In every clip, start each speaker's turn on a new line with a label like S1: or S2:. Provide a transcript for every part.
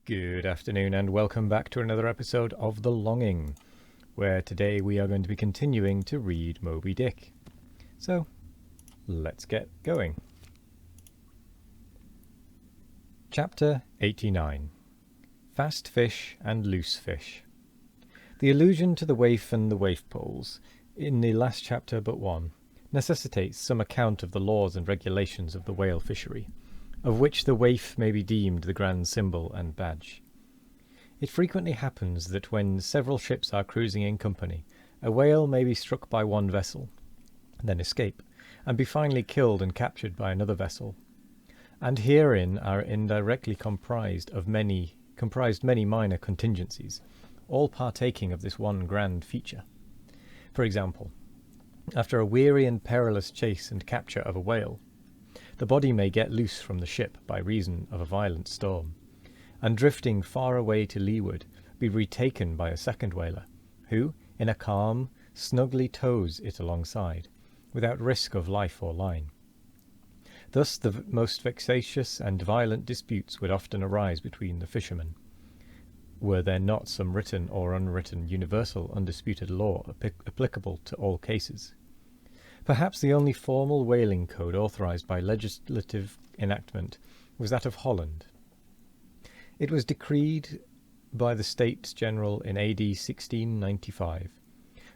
S1: Good afternoon and welcome back to another episode of The Longing, where today we are going to be continuing to read Moby Dick. So, let's get going. Chapter 89. Fast Fish and Loose Fish. The allusion to the waif and the waif poles in the last chapter but one necessitates some account of the laws and regulations of the whale fishery, of which the waif may be deemed the grand symbol and badge. It frequently happens that when several ships are cruising in company, a whale may be struck by one vessel, then escape, and be finally killed and captured by another vessel. And herein are indirectly comprised many minor contingencies, all partaking of this one grand feature. For example, after a weary and perilous chase and capture of a whale, the body may get loose from the ship by reason of a violent storm, and drifting far away to leeward, be retaken by a second whaler, who, in a calm, snugly tows it alongside, without risk of life or line. Thus the most vexatious and violent disputes would often arise between the fishermen, were there not some written or unwritten universal undisputed law applicable to all cases. Perhaps the only formal whaling code authorized by legislative enactment was that of Holland. It was decreed by the States General in AD 1695,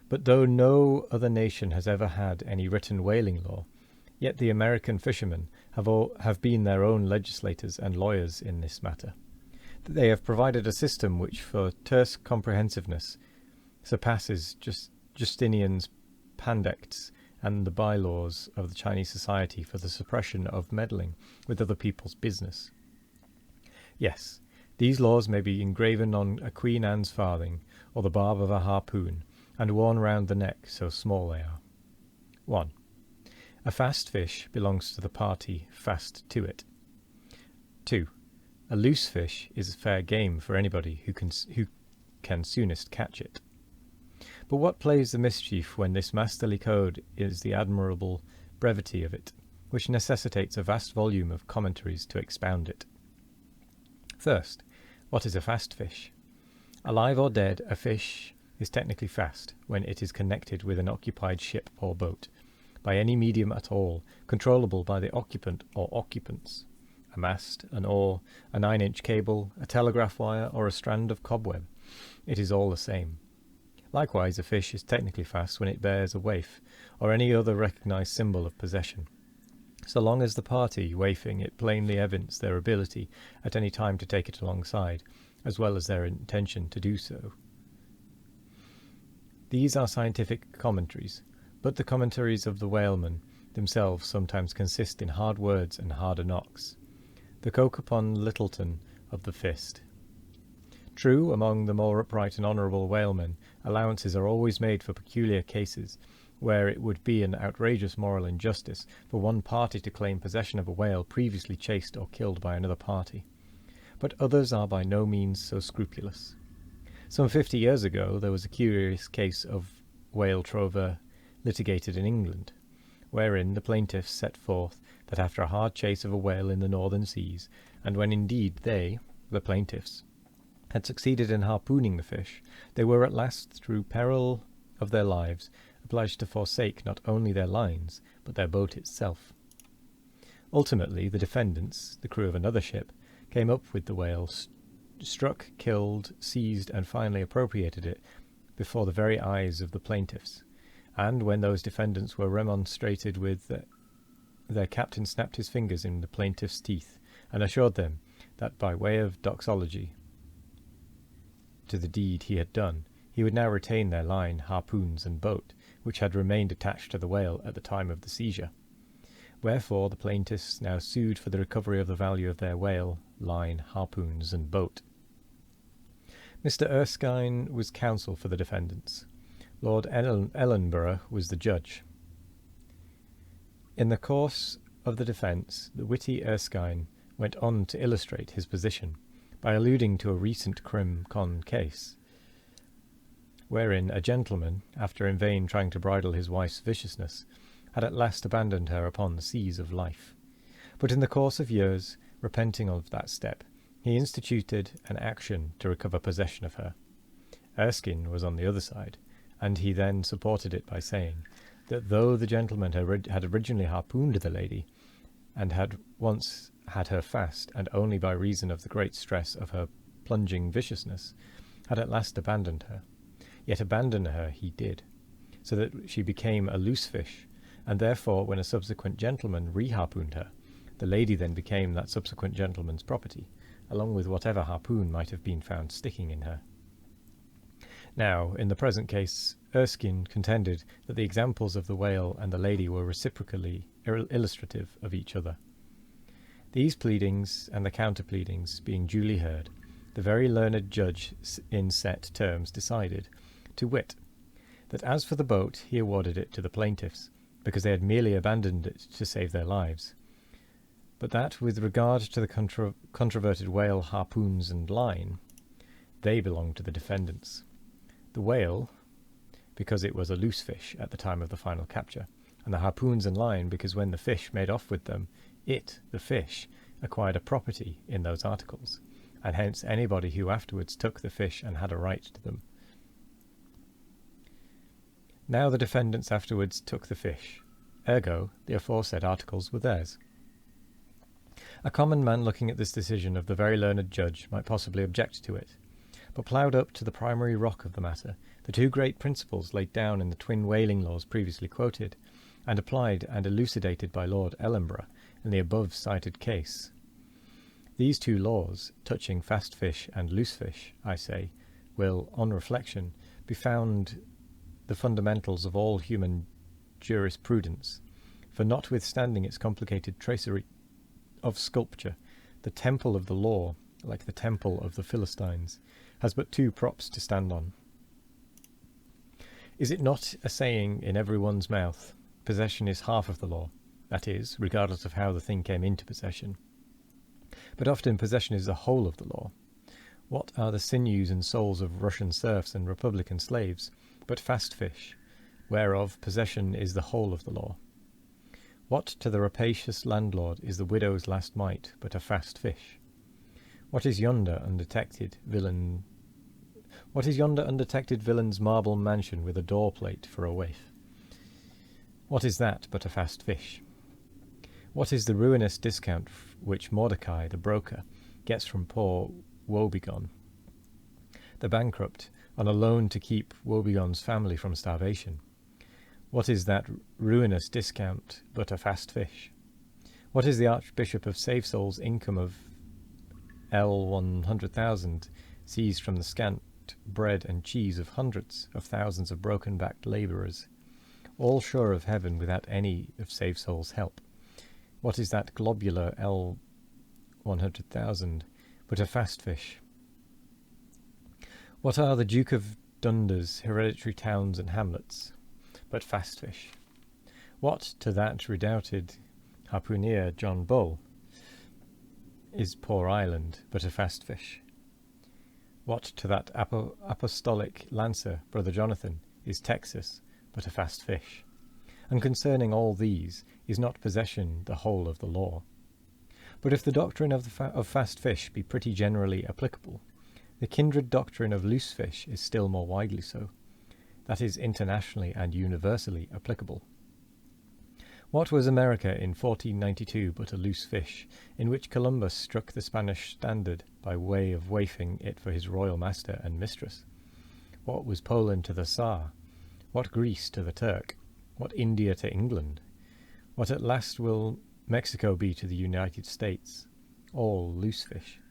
S1: but though no other nation has ever had any written whaling law, yet the American fishermen have been their own legislators and lawyers in this matter. They have provided a system which, for terse comprehensiveness, surpasses Justinian's pandects and the bylaws of the Chinese Society for the suppression of meddling with other people's business. Yes, these laws may be engraven on a Queen Anne's farthing, or the barb of a harpoon, and worn round the neck, so small they are. 1. A fast fish belongs to the party fast to it. 2. A loose fish is fair game for anybody who can soonest catch it. But what plays the mischief when this masterly code is the admirable brevity of it, which necessitates a vast volume of commentaries to expound it? First, what is a fast fish? Alive or dead, a fish is technically fast when it is connected with an occupied ship or boat, by any medium at all, controllable by the occupant or occupants. A mast, an oar, a 9-inch cable, a telegraph wire, or a strand of cobweb. It is all the same. Likewise, a fish is technically fast when it bears a waif, or any other recognized symbol of possession, so long as the party waifing it plainly evince their ability at any time to take it alongside, as well as their intention to do so. These are scientific commentaries, but the commentaries of the whalemen themselves sometimes consist in hard words and harder knocks. The coke upon Littleton of the fist. True, among the more upright and honourable whalemen, allowances are always made for peculiar cases, where it would be an outrageous moral injustice for one party to claim possession of a whale previously chased or killed by another party. But others are by no means so scrupulous. Some 50 years ago there was a curious case of whale trover litigated in England, wherein the plaintiffs set forth that after a hard chase of a whale in the northern seas, and when indeed they, the plaintiffs, had succeeded in harpooning the fish, they were at last, through peril of their lives, obliged to forsake not only their lines, but their boat itself. Ultimately, the defendants, the crew of another ship, came up with the whale, struck, killed, seized, and finally appropriated it before the very eyes of the plaintiffs. And when those defendants were remonstrated with, their captain snapped his fingers in the plaintiffs' teeth, and assured them that by way of doxology to the deed he had done, he would now retain their line, harpoons, and boat, which had remained attached to the whale at the time of the seizure. Wherefore the plaintiffs now sued for the recovery of the value of their whale, line, harpoons, and boat. Mr. Erskine was counsel for the defendants. Lord Ellenborough was the judge. In the course of the defence, the witty Erskine went on to illustrate his position by alluding to a recent Crim Con case, wherein a gentleman, after in vain trying to bridle his wife's viciousness, had at last abandoned her upon the seas of life. But in the course of years, repenting of that step, He instituted an action to recover possession of her. Erskine was on the other side, and he then supported it by saying that though the gentleman had originally harpooned the lady, and had once had her fast, and only by reason of the great stress of her plunging viciousness, had at last abandoned her, yet abandon her he did, so that she became a loose fish, and therefore when a subsequent gentleman re-harpooned her, the lady then became that subsequent gentleman's property, along with whatever harpoon might have been found sticking in her. Now, in the present case, Erskine contended that the examples of the whale and the lady were reciprocally illustrative of each other. These pleadings and the counter-pleadings being duly heard, the very learned judge in set terms decided, to wit, that as for the boat he awarded it to the plaintiffs, because they had merely abandoned it to save their lives, but that with regard to the controverted whale, harpoons, and line, they belonged to the defendants. The whale, because it was a loose fish at the time of the final capture, and the harpoons and line because when the fish made off with them, it, the fish, acquired a property in those articles, and hence anybody who afterwards took the fish and had a right to them. Now the defendants afterwards took the fish, ergo the aforesaid articles were theirs. A common man looking at this decision of the very learned judge might possibly object to it, but ploughed up to the primary rock of the matter, the two great principles laid down in the twin whaling laws previously quoted, and applied and elucidated by Lord Ellenborough in the above-cited case. These two laws, touching fast fish and loose fish, I say, will, on reflection, be found the fundamentals of all human jurisprudence, for notwithstanding its complicated tracery of sculpture, the temple of the law, like the temple of the Philistines, has but two props to stand on. Is it not a saying in every one's mouth, possession is half of the law, that is, regardless of how the thing came into possession? But often possession is the whole of the law. What are the sinews and souls of Russian serfs and republican slaves but fast fish, whereof possession is the whole of the law? What to the rapacious landlord is the widow's last mite but a fast fish? What is yonder undetected villain's marble mansion with a door plate for a waif? What is that but a fast fish? What is the ruinous discount which Mordecai, the broker, gets from poor Woebegone, the bankrupt, on a loan to keep Woebegone's family from starvation? What is that ruinous discount but a fast fish? What is the Archbishop of Savesoul's income of L100,000 seized from the scant bread and cheese of hundreds of thousands of broken-backed labourers, all sure of heaven without any of Savesoul's help? What is that globular L100,000 but a fast fish? What are the Duke of Dunder's hereditary towns and hamlets but fast fish? What to that redoubted harpooner John Bull is poor Ireland but a fast fish? What to that apostolic lancer Brother Jonathan is Texas but a fast fish? And concerning all these, is not possession the whole of the law? But if the doctrine of fast fish be pretty generally applicable, the kindred doctrine of loose fish is still more widely so, that is internationally and universally applicable. What was America in 1492 but a loose fish, in which Columbus struck the Spanish standard by way of waifing it for his royal master and mistress? What was Poland to the Tsar? What Greece to the Turk? What India to England? What at last will Mexico be to the United States? All loose fish.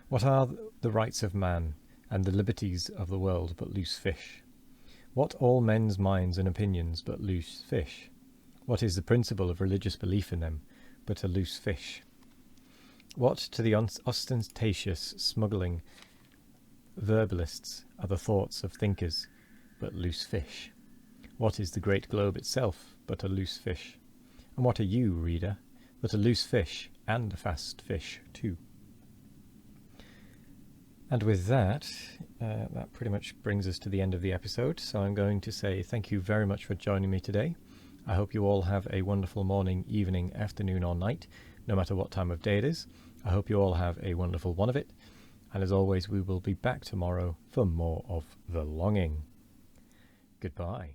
S1: What are the rights of man and the liberties of the world but loose fish? What all men's minds and opinions but loose fish? What is the principle of religious belief in them but a loose fish? What to the ostentatious, smuggling verbalists are the thoughts of thinkers but loose fish? What is the great globe itself but a loose fish? And what are you, reader, but a loose fish, and a fast fish too? And with that, that pretty much brings us to the end of the episode, so I'm going to say thank you very much for joining me today. I hope you all have a wonderful morning, evening, afternoon or night, no matter what time of day it is. I hope you all have a wonderful one of it, and as always, we will be back tomorrow for more of The Longing. Goodbye.